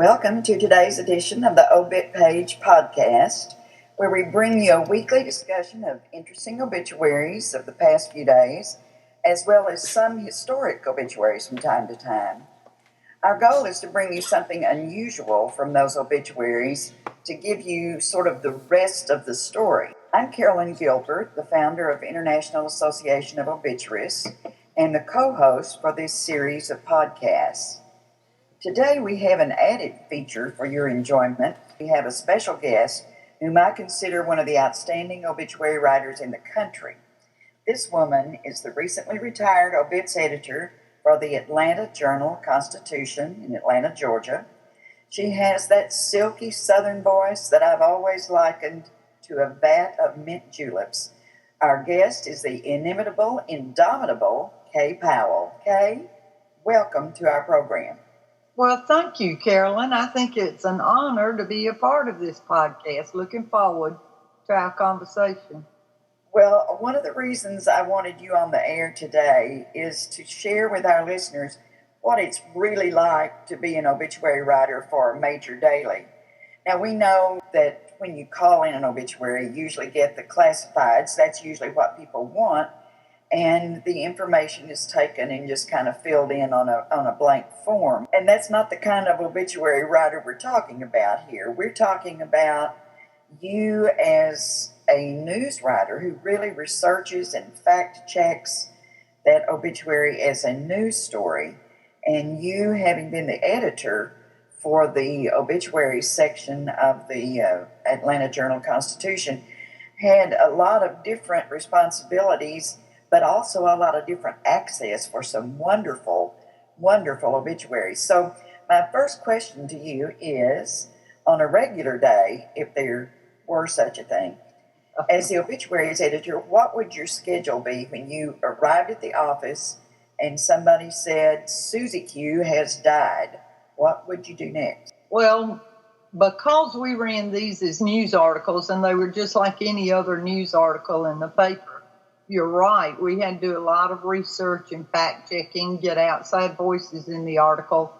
Welcome to today's edition of the Obit Page podcast, where we bring you a weekly discussion of interesting obituaries of the past few days, as well as some historic obituaries from time to time. Our goal is to bring you something unusual from those obituaries to give you sort of the rest of the story. I'm Carolyn Gilbert, the founder of International Association of Obituarists, and the co-host for this series of podcasts. Today we have an added feature for your enjoyment. We have a special guest whom I consider one of the outstanding obituary writers in the country. This woman is the recently retired obits editor for the Atlanta Journal-Constitution in Atlanta, Georgia. She has that silky southern voice that I've always likened to a vat of mint juleps. Our guest is the inimitable, indomitable Kay Powell. Kay, welcome to our program. Well, thank you, Carolyn. I think it's an honor to be a part of this podcast. Looking forward to our conversation. Well, one of the reasons I wanted you on the air today is to share with our listeners what it's really like to be an obituary writer for a major daily. Now, we know that when you call in an obituary, you usually get the classifieds. That's usually what people want. And the information is taken and just kind of filled in on a blank form. And that's not the kind of obituary writer we're talking about here. We're talking about you as a news writer who really researches and fact checks that obituary as a news story. And you, having been the editor for the obituary section of the Atlanta Journal-Constitution, had a lot of different responsibilities, but also a lot of different access for some wonderful, wonderful obituaries. So my first question to you is, on a regular day, if there were such a thing, as the obituaries editor, what would your schedule be when you arrived at the office and somebody said, Susie Q has died? What would you do next? Well, because we ran these as news articles and they were just like any other news article in the paper, you're right. We had to do a lot of research and fact-checking, get outside voices in the article.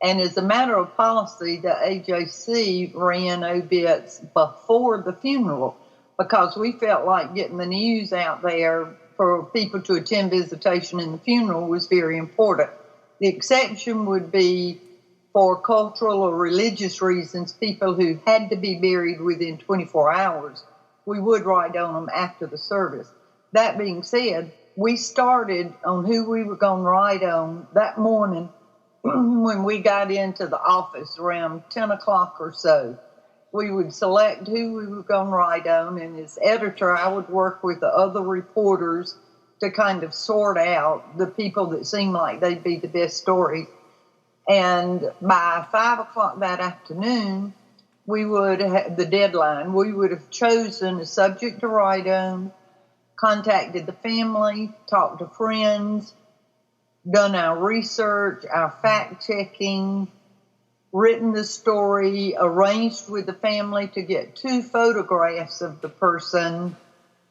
And as a matter of policy, the AJC ran obits before the funeral because we felt like getting the news out there for people to attend visitation in the funeral was very important. The exception would be for cultural or religious reasons, people who had to be buried within 24 hours. We would write on them after the service. That being said, we started on who we were going to write on that morning when we got into the office around 10 o'clock or so. We would select who we were going to write on, and as editor, I would work with the other reporters to kind of sort out the people that seemed like they'd be the best story. And by 5 o'clock that afternoon, we would have the deadline. We would have chosen a subject to write on, contacted the family, talked to friends, done our research, our fact-checking, written the story, arranged with the family to get 2 photographs of the person,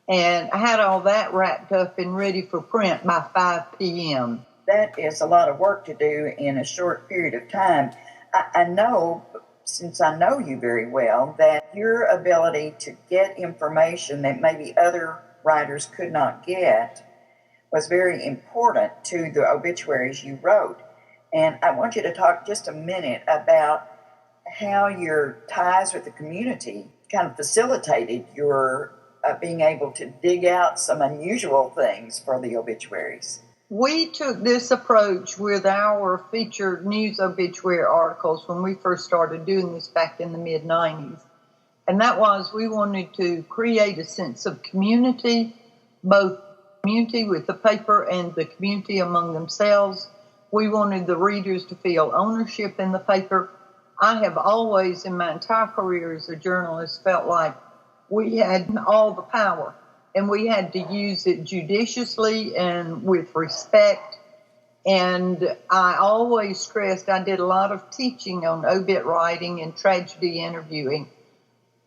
and I had all that wrapped up and ready for print by 5 p.m. That is a lot of work to do in a short period of time. I know, since I know you very well, that your ability to get information that maybe other writers could not get was very important to the obituaries you wrote. And I want you to talk just a minute about how your ties with the community kind of facilitated your being able to dig out some unusual things for the obituaries. We took this approach with our featured news obituary articles when we first started doing this back in the mid-90s. And that was we wanted to create a sense of community, both community with the paper and the community among themselves. We wanted the readers to feel ownership in the paper. I have always, in my entire career as a journalist, felt like we had all the power, and we had to use it judiciously and with respect. And I always stressed, I did a lot of teaching on obit writing and tragedy interviewing,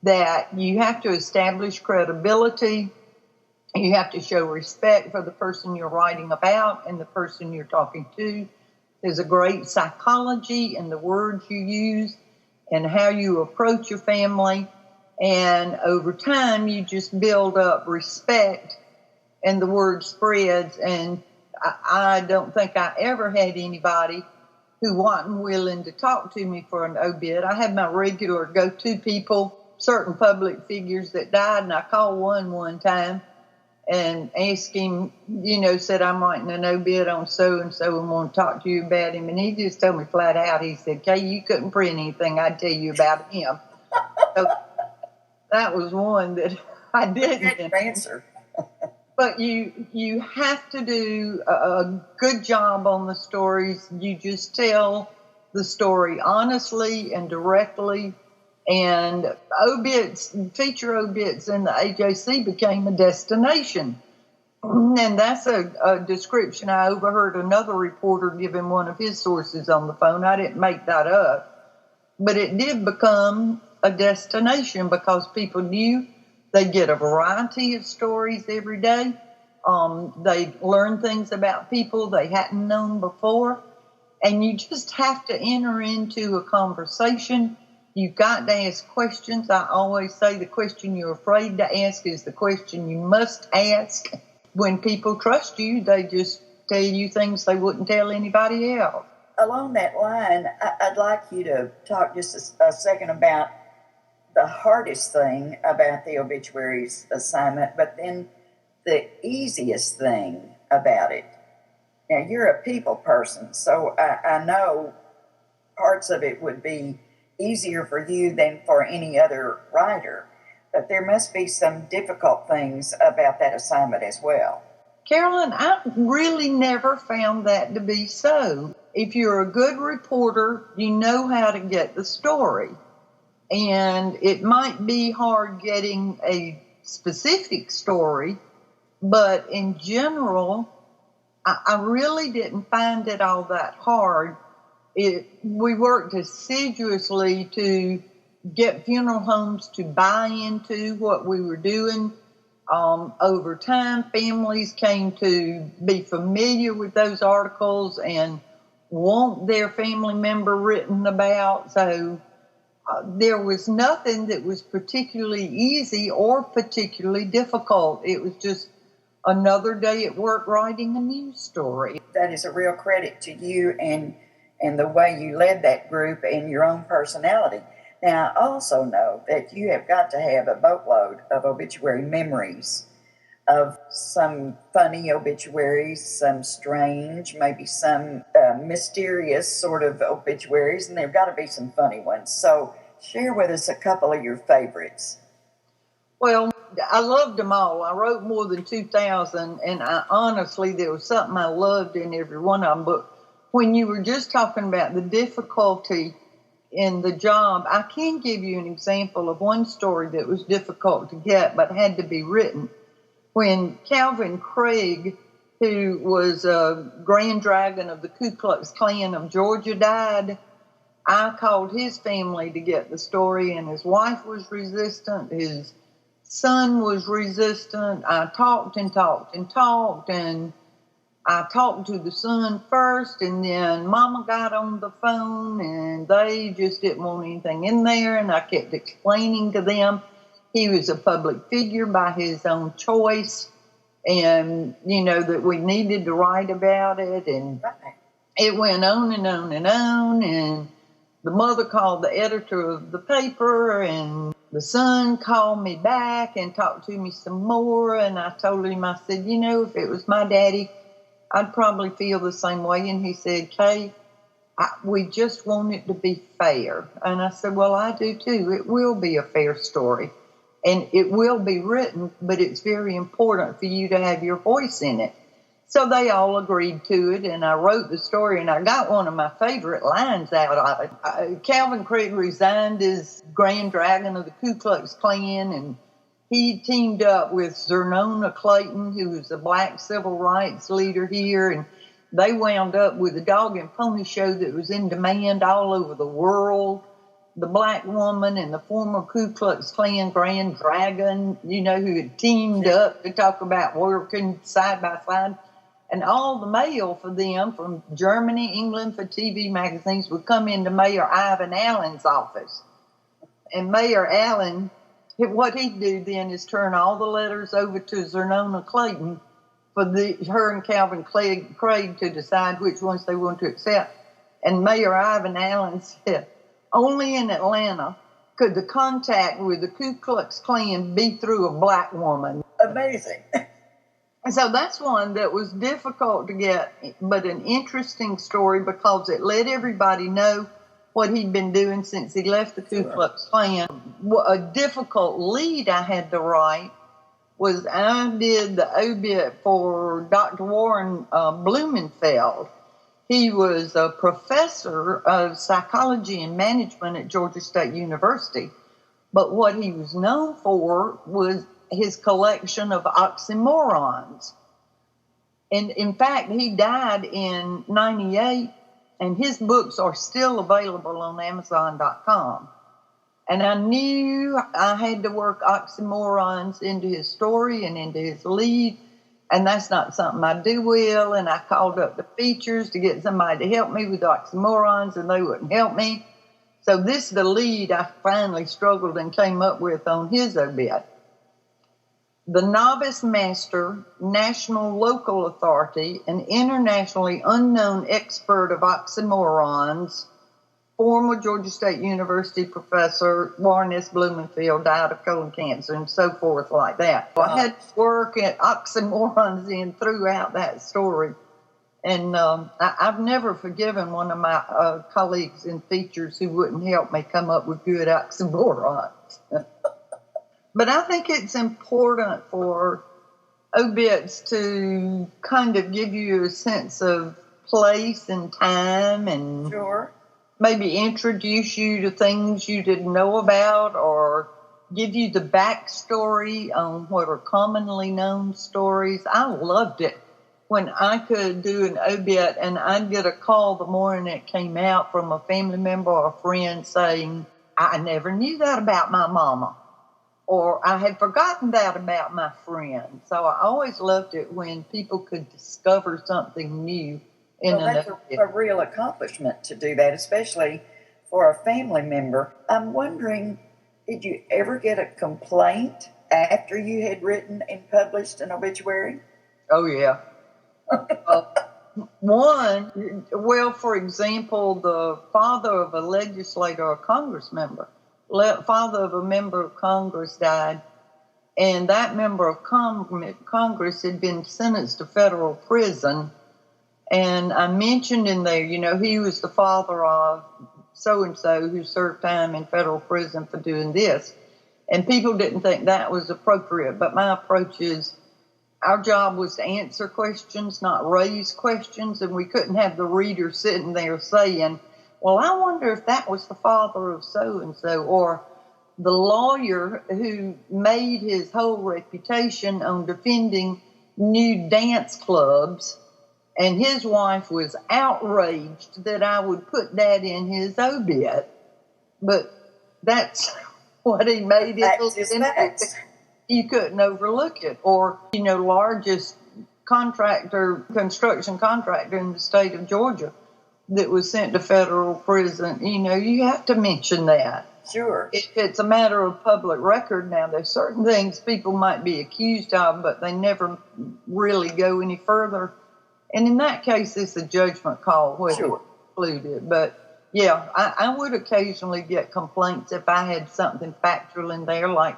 that you have to establish credibility, you have to show respect for the person you're writing about and the person you're talking to. There's a great psychology in the words you use and how you approach your family. And over time, you just build up respect and the word spreads. And I don't think I ever had anybody who wasn't willing to talk to me for an obit. I had my regular go-to people, certain public figures that died, and I called one time and asked him, said, I'm writing an obit on so-and-so and want to talk to you about him. And he just told me flat out, he said, Kay, you couldn't print anything I'd tell you about him. So that was one that I didn't answer. But you have to do a good job on the stories. You just tell the story honestly and directly. And obits, feature obits in the AJC became a destination. And that's a description I overheard another reporter giving one of his sources on the phone. I didn't make that up. But it did become a destination because people knew they get a variety of stories every day. They learn things about people they hadn't known before. And you just have to enter into a conversation. You've got to ask questions. I always say the question you're afraid to ask is the question you must ask. When people trust you, they just tell you things they wouldn't tell anybody else. Along that line, I'd like you to talk just a second about the hardest thing about the obituaries assignment, but then the easiest thing about it. Now, you're a people person, so I know parts of it would be easier for you than for any other writer, but there must be some difficult things about that assignment as well. Carolyn, I really never found that to be so. If you're a good reporter, you know how to get the story. And it might be hard getting a specific story, but in general, I really didn't find it all that hard. We worked assiduously to get funeral homes to buy into what we were doing. Over time, families came to be familiar with those articles and want their family member written about. So there was nothing that was particularly easy or particularly difficult. It was just another day at work writing a news story. That is a real credit to you and the way you led that group and your own personality. Now, I also know that you have got to have a boatload of obituary memories, of some funny obituaries, some strange, maybe some mysterious sort of obituaries, and there have got to be some funny ones. So share with us a couple of your favorites. Well, I loved them all. I wrote more than 2,000, and honestly, there was something I loved in every one of them. But when you were just talking about the difficulty in the job, I can give you an example of one story that was difficult to get but had to be written. When Calvin Craig, who was a Grand Dragon of the Ku Klux Klan of Georgia, died, I called his family to get the story, and his wife was resistant. His son was resistant. I talked and talked and talked, and I talked to the son first, and then Mama got on the phone, and they just didn't want anything in there, and I kept explaining to them he was a public figure by his own choice, and, that we needed to write about it, and it went on and on and on, and the mother called the editor of the paper, and the son called me back and talked to me some more, and I told him, I said, if it was my daddy, I'd probably feel the same way. And he said, Kay, we just want it to be fair. And I said, well, I do too. It will be a fair story, and it will be written, but it's very important for you to have your voice in it. So they all agreed to it, and I wrote the story, and I got one of my favorite lines out of it. Calvin Craig resigned as Grand Dragon of the Ku Klux Klan, and he teamed up with Zernona Clayton, who was a black civil rights leader here, and they wound up with a dog and pony show that was in demand all over the world. The black woman and the former Ku Klux Klan Grand Dragon, who had teamed up to talk about working side by side. And all the mail for them from Germany, England, for TV magazines would come into Mayor Ivan Allen's office. And Mayor Allen, what he'd do then is turn all the letters over to Zernona Clayton for her and Calvin Craig to decide which ones they want to accept. And Mayor Ivan Allen said, only in Atlanta could the contact with the Ku Klux Klan be through a black woman. Amazing. And so that's one that was difficult to get, but an interesting story because it let everybody know what he'd been doing since he left the Ku Klux Klan. A difficult lead I had to write was I did the obit for Dr. Warren Blumenfeld. He was a professor of psychology and management at Georgia State University. But what he was known for was his collection of oxymorons. And in fact, he died in 98, and his books are still available on Amazon.com. And I knew I had to work oxymorons into his story and into his lead, and that's not something I do well. And I called up the features to get somebody to help me with oxymorons, and they wouldn't help me. So this is the lead I finally struggled and came up with on his obit. The novice master, national local authority, an internationally unknown expert of oxymorons, former Georgia State University professor Warren S. Blumenfeld died of colon cancer, and so forth like that. Wow. I had to work at oxymorons in throughout that story. And I've never forgiven one of my colleagues in features who wouldn't help me come up with good oxymorons. But I think it's important for obits to kind of give you a sense of place and time and sure. Maybe introduce you to things you didn't know about or give you the backstory on what are commonly known stories. I loved it when I could do an obit and I'd get a call the morning it came out from a family member or a friend saying, I never knew that about my mama, or I had forgotten that about my friend. So I always loved it when people could discover something new. That's a real accomplishment to do that, especially for a family member. I'm wondering, did you ever get a complaint after you had written and published an obituary? Oh, yeah. For example, the father of a legislator or Congress member, father of a member of Congress died, and that member of Congress had been sentenced to federal prison. And I mentioned in there, he was the father of so-and-so who served time in federal prison for doing this. And people didn't think that was appropriate. But my approach is our job was to answer questions, not raise questions. And we couldn't have the reader sitting there saying, well, I wonder if that was the father of so-and-so, or the lawyer who made his whole reputation on defending new dance clubs. And his wife was outraged that I would put that in his obit. But that's what he made it. You couldn't overlook it. Or, largest construction contractor in the state of Georgia that was sent to federal prison. You have to mention that. Sure. If it's a matter of public record now, there's certain things people might be accused of, but they never really go any further. And in that case, it's a judgment call whether to include it. But, yeah, I would occasionally get complaints if I had something factual in there, like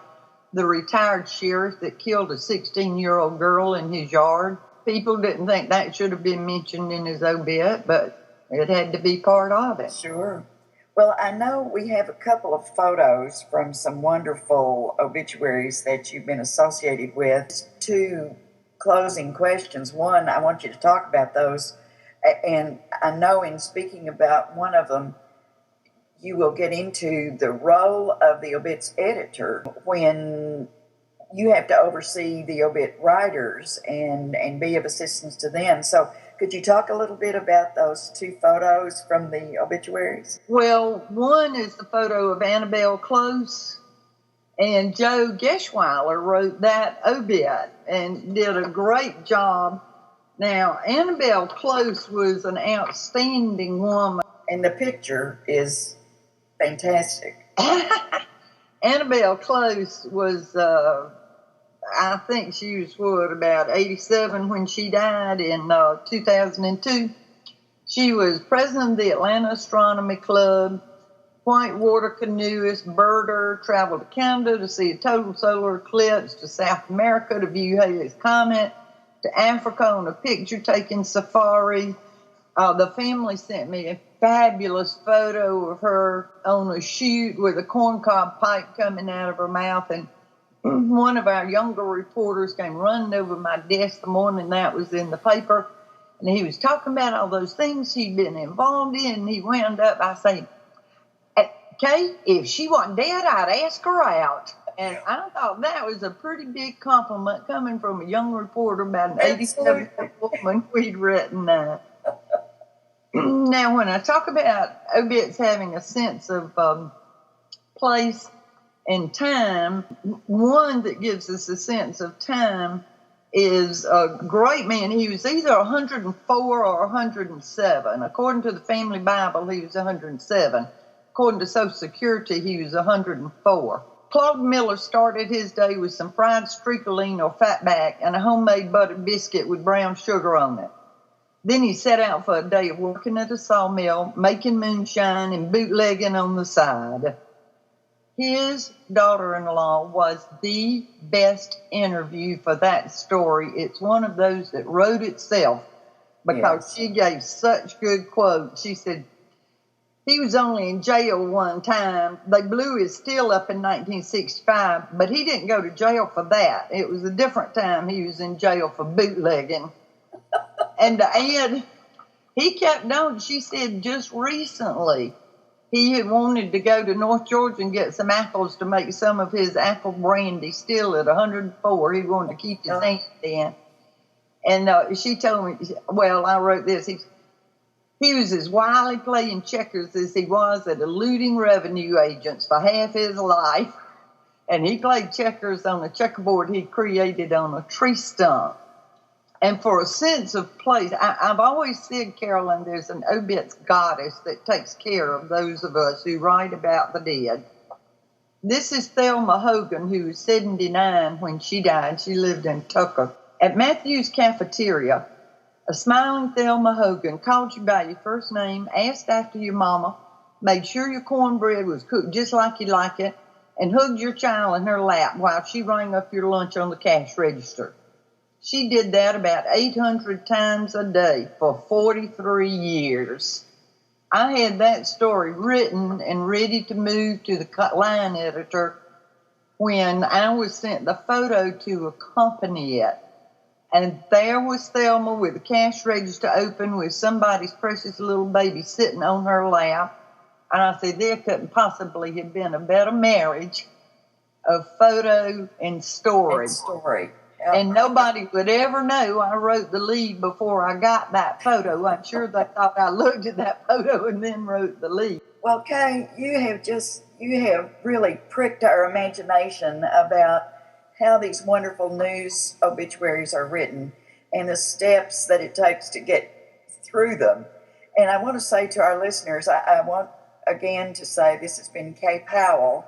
the retired sheriff that killed a 16-year-old girl in his yard. People didn't think that should have been mentioned in his obit, but it had to be part of it. Sure. Well, I know we have a couple of photos from some wonderful obituaries that you've been associated with. Two closing questions. One, I want you to talk about those. And I know in speaking about one of them, you will get into the role of the obits editor when you have to oversee the obit writers and be of assistance to them. So could you talk a little bit about those two photos from the obituaries? Well, one is the photo of Annabelle Close, and Joe Geschweiler wrote that obit and did a great job Now, Annabelle Close was an outstanding woman. And the picture is fantastic. Annabelle Close was, I think she was, about 87 when she died in 2002. She was president of the Atlanta Astronomy Club, whitewater canoeist, birder, traveled to Canada to see a total solar eclipse, to South America to view Halley's Comet, to Africa on a picture-taking safari. The family sent me a fabulous photo of her on a chute with a corncob pipe coming out of her mouth, and one of our younger reporters came running over my desk the morning that was in the paper, and he was talking about all those things he'd been involved in, and he wound up, I say, Kay, if she wasn't dead, I'd ask her out. And I thought that was a pretty big compliment coming from a young reporter about an 87-year-old woman we'd written that. Now, when I talk about obits having a sense of place and time, one that gives us a sense of time is a great man. He was either 104 or 107. According to the family Bible, he was 107. According to Social Security, he was 104. Claude Miller started his day with some fried streakoline or fatback and a homemade buttered biscuit with brown sugar on it. Then he set out for a day of working at a sawmill, making moonshine, and bootlegging on the side. His daughter-in-law was the best interview for that story. It's one of those that wrote itself because She gave such good quotes. She said, he was only in jail one time. They blew his steel up in 1965, but he didn't go to jail for that. It was a different time he was in jail for bootlegging. And Ed, he kept on. She said just recently he had wanted to go to North Georgia and get some apples to make some of his apple brandy. Still at 104, he wanted to keep his hand in. And she told me, well, I wrote this. He was as wily playing checkers as he was at eluding revenue agents for half his life. And he played checkers on a checkerboard he created on a tree stump. And for a sense of place, I've always said, Carolyn, there's an obits goddess that takes care of those of us who write about the dead. This is Thelma Hogan, who was 79 when she died. She lived in Tucker. At Matthew's Cafeteria, a smiling Thelma Hogan called you by your first name, asked after your mama, made sure your cornbread was cooked just like you like it, and hugged your child in her lap while she rang up your lunch on the cash register. She did that about 800 times a day for 43 years. I had that story written and ready to move to the line editor when I was sent the photo to accompany it. And there was Thelma with the cash register open with somebody's precious little baby sitting on her lap. And I said, there couldn't possibly have been a better marriage of photo and story. Yep. And nobody would ever know I wrote the lead before I got that photo. I'm sure they thought I looked at that photo and then wrote the lead. Well, Kay, you have really pricked our imagination about how these wonderful news obituaries are written and the steps that it takes to get through them. And I want to say to our listeners, I want again to say this has been Kay Powell,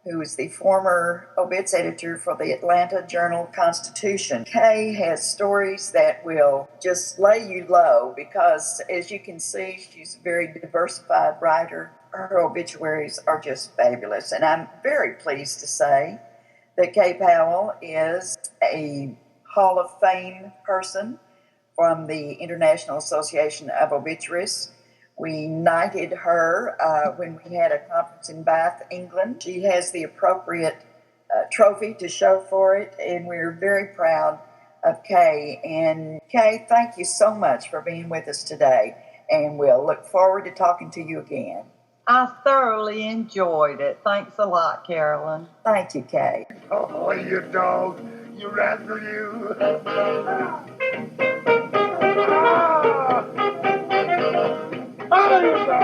who is the former obits editor for the Atlanta Journal-Constitution. Kay has stories that will just lay you low because, as you can see, she's a very diversified writer. Her obituaries are just fabulous. And I'm very pleased to say that Kay Powell is a Hall of Fame person from the International Association of Obituarists. We knighted her when we had a conference in Bath, England. She has the appropriate trophy to show for it, and we're very proud of Kay. And Kay, thank you so much for being with us today, and we'll look forward to talking to you again. I thoroughly enjoyed it. Thanks a lot, Carolyn. Thank you, Kay. Oh, you dog, you rascal, you. Ah! Oh, you dog.